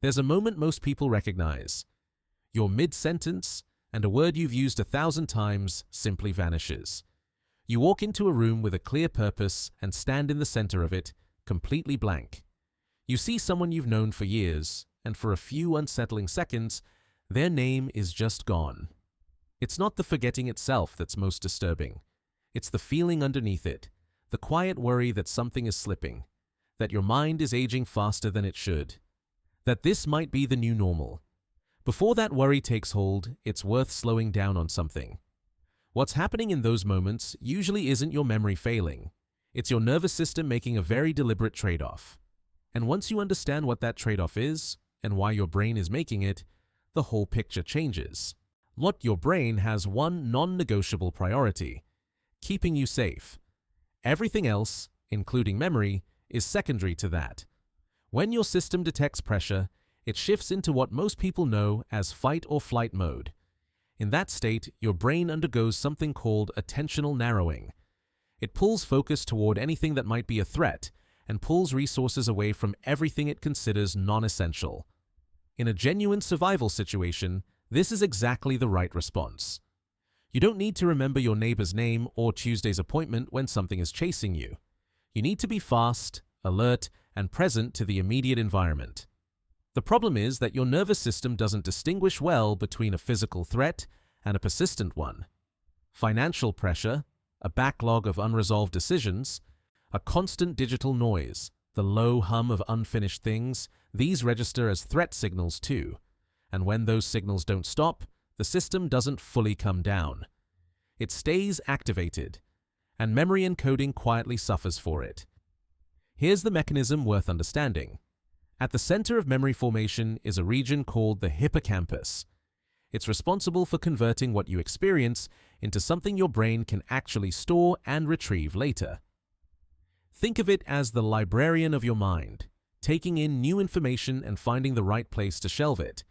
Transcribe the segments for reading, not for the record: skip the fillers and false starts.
There's a moment most people recognize. You're mid-sentence, and a word you've used 1,000 times simply vanishes. You walk into a room with a clear purpose and stand in the center of it, completely blank. You see someone you've known for years, and for a few unsettling seconds, their name is just gone. It's not the forgetting itself that's most disturbing. It's the feeling underneath it, the quiet worry that something is slipping, that your mind is aging faster than it should, that this might be the new normal. Before that worry takes hold, it's worth slowing down on something. What's happening in those moments usually isn't your memory failing. It's your nervous system making a very deliberate trade-off. And once you understand what that trade-off is, and why your brain is making it, the whole picture changes. Your brain has one non-negotiable priority: keeping you safe. Everything else, including memory, is secondary to that. When your system detects pressure, it shifts into what most people know as fight or flight mode. In that state, your brain undergoes something called attentional narrowing. It pulls focus toward anything that might be a threat and pulls resources away from everything it considers non-essential. In a genuine survival situation, this is exactly the right response. You don't need to remember your neighbor's name or Tuesday's appointment when something is chasing you. You need to be fast, alert, and present to the immediate environment. The problem is that your nervous system doesn't distinguish well between a physical threat and a persistent one. Financial pressure, a backlog of unresolved decisions, a constant digital noise, the low hum of unfinished things, these register as threat signals too. And when those signals don't stop, the system doesn't fully come down. It stays activated, and memory encoding quietly suffers for it. Here's the mechanism worth understanding. At the center of memory formation is a region called the hippocampus. It's responsible for converting what you experience into something your brain can actually store and retrieve later. Think of it as the librarian of your mind, taking in new information and finding the right place to shelve it.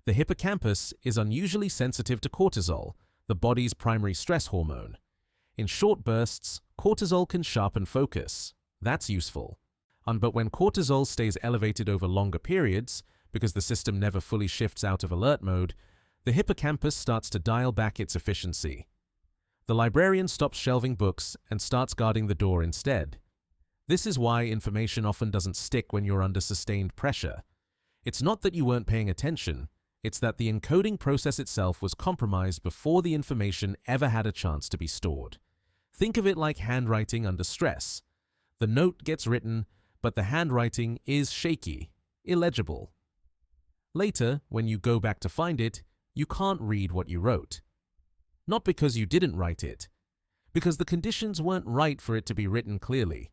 The hippocampus is unusually sensitive to cortisol, the body's primary stress hormone. In short bursts, cortisol can sharpen focus. That's useful. But when cortisol stays elevated over longer periods, because the system never fully shifts out of alert mode, the hippocampus starts to dial back its efficiency. The librarian stops shelving books and starts guarding the door instead. This is why information often doesn't stick when you're under sustained pressure. It's not that you weren't paying attention, it's that the encoding process itself was compromised before the information ever had a chance to be stored. Think of it like handwriting under stress. The note gets written, but the handwriting is shaky, illegible. Later, when you go back to find it, you can't read what you wrote. Not because you didn't write it, because the conditions weren't right for it to be written clearly.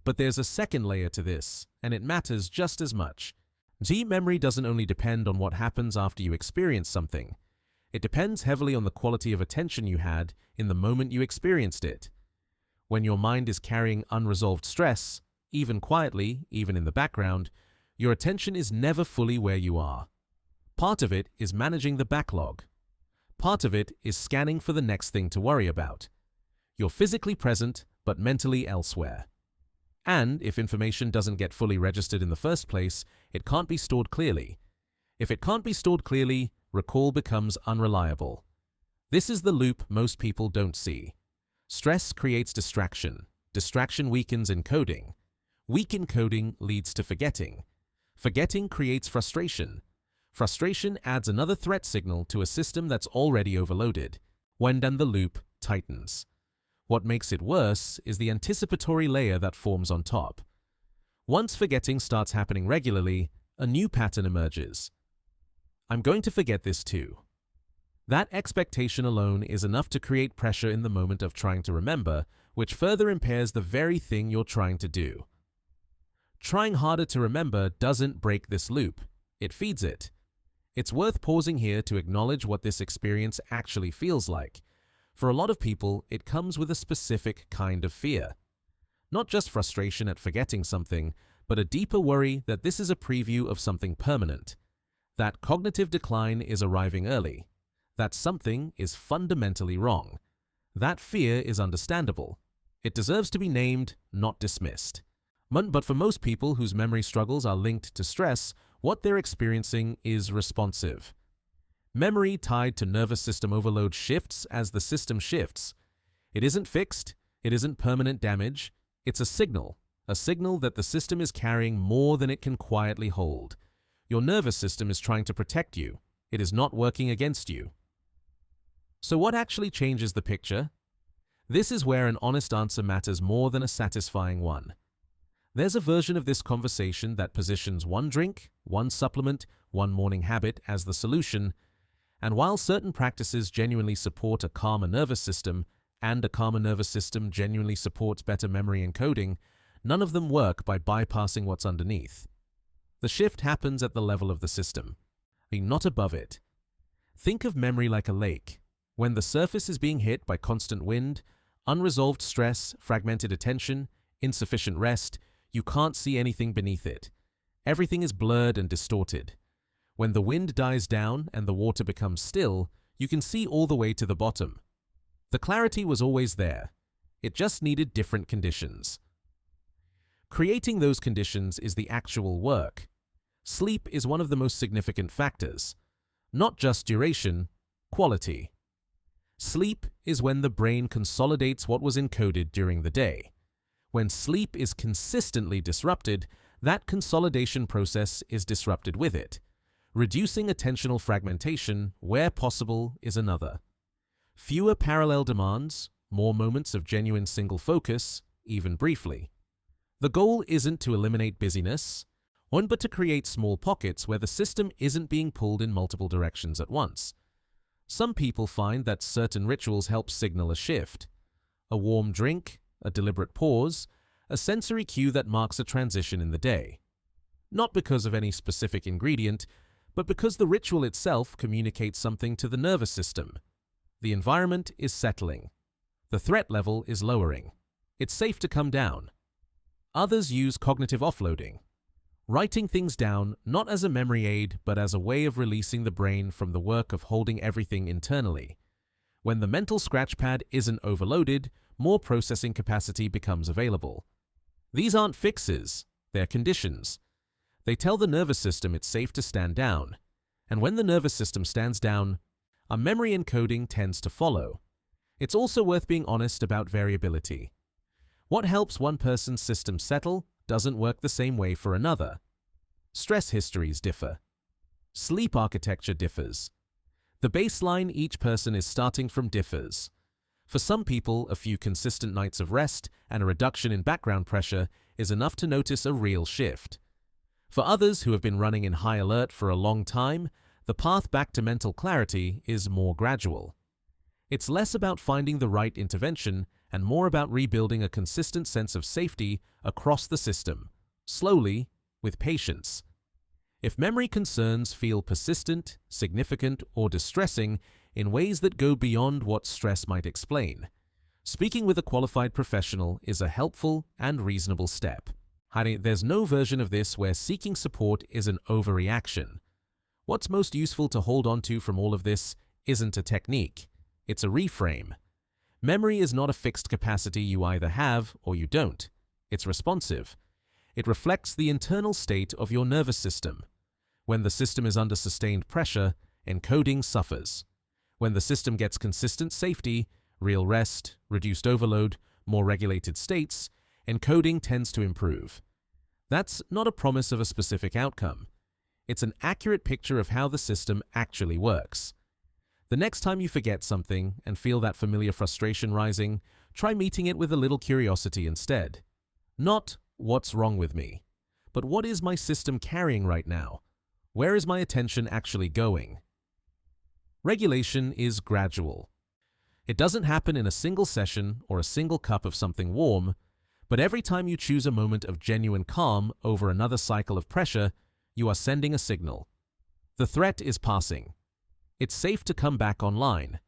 But there's a second layer to this, and it matters just as much. Deep memory doesn't only depend on what happens after you experience something. It depends heavily on the quality of attention you had in the moment you experienced it. When your mind is carrying unresolved stress, even quietly, even in the background, your attention is never fully where you are. Part of it is managing the backlog. Part of it is scanning for the next thing to worry about. You're physically present, but mentally elsewhere. And if information doesn't get fully registered in the first place, it can't be stored clearly. If it can't be stored clearly, recall becomes unreliable. This is the loop most people don't see. Stress creates distraction. Distraction weakens encoding. Weak encoding leads to forgetting. Forgetting creates frustration. Frustration adds another threat signal to a system that's already overloaded. Then the loop tightens. What makes it worse is the anticipatory layer that forms on top. Once forgetting starts happening regularly, a new pattern emerges. I'm going to forget this too. That expectation alone is enough to create pressure in the moment of trying to remember, which further impairs the very thing you're trying to do. Trying harder to remember doesn't break this loop, it feeds it. It's worth pausing here to acknowledge what this experience actually feels like. For a lot of people, it comes with a specific kind of fear. Not just frustration at forgetting something, but a deeper worry that this is a preview of something permanent. That cognitive decline is arriving early. That something is fundamentally wrong. That fear is understandable. It deserves to be named, not dismissed. But for most people whose memory struggles are linked to stress, What they're experiencing is responsive. Memory tied to nervous system overload shifts as the system shifts. It isn't fixed, it isn't permanent damage, it's a signal that the system is carrying more than it can quietly hold. Your nervous system is trying to protect you. It is not working against you. So what actually changes the picture? This is where an honest answer matters more than a satisfying one. There's a version of this conversation that positions one drink, one supplement, one morning habit as the solution, and while certain practices genuinely support a calmer nervous system, and a calmer nervous system genuinely supports better memory encoding, none of them work by bypassing what's underneath. The shift happens at the level of the system, not above it. Think of memory like a lake. When the surface is being hit by constant wind, unresolved stress, fragmented attention, insufficient rest, you can't see anything beneath it. Everything is blurred and distorted. When the wind dies down and the water becomes still, you can see all the way to the bottom. The clarity was always there. It just needed different conditions. Creating those conditions is the actual work. Sleep is one of the most significant factors. Not just duration, quality. Sleep is when the brain consolidates what was encoded during the day. When sleep is consistently disrupted, that consolidation process is disrupted with it. Reducing attentional fragmentation, where possible, is another. Fewer parallel demands, more moments of genuine single focus, even briefly. The goal isn't to eliminate busyness, but to create small pockets where the system isn't being pulled in multiple directions at once. Some people find that certain rituals help signal a shift. A warm drink, a deliberate pause, a sensory cue that marks a transition in the day. Not because of any specific ingredient, but because the ritual itself communicates something to the nervous system. The environment is settling. The threat level is lowering. It's safe to come down. Others use cognitive offloading. Writing things down not as a memory aid, but as a way of releasing the brain from the work of holding everything internally. When the mental scratch pad isn't overloaded, more processing capacity becomes available. These aren't fixes, they're conditions. They tell the nervous system it's safe to stand down, and when the nervous system stands down, a memory encoding tends to follow. It's also worth being honest about variability. What helps one person's system settle doesn't work the same way for another. Stress histories differ. Sleep architecture differs. The baseline each person is starting from differs. For some people, a few consistent nights of rest and a reduction in background pressure is enough to notice a real shift. For others who have been running in high alert for a long time, the path back to mental clarity is more gradual. It's less about finding the right intervention and more about rebuilding a consistent sense of safety across the system, slowly, with patience. If memory concerns feel persistent, significant, or distressing in ways that go beyond what stress might explain, speaking with a qualified professional is a helpful and reasonable step. There's no version of this where seeking support is an overreaction. What's most useful to hold on to from all of this isn't a technique, it's a reframe. Memory is not a fixed capacity you either have or you don't. It's responsive. It reflects the internal state of your nervous system. When the system is under sustained pressure, encoding suffers. When the system gets consistent safety, real rest, reduced overload, more regulated states, encoding tends to improve. That's not a promise of a specific outcome. It's an accurate picture of how the system actually works. The next time you forget something and feel that familiar frustration rising, try meeting it with a little curiosity instead. Not, what's wrong with me? But what is my system carrying right now? Where is my attention actually going? Regulation is gradual. It doesn't happen in a single session or a single cup of something warm, but every time you choose a moment of genuine calm over another cycle of pressure, you are sending a signal. The threat is passing. It's safe to come back online.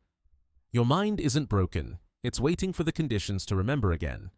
Your mind isn't broken. It's waiting for the conditions to remember again.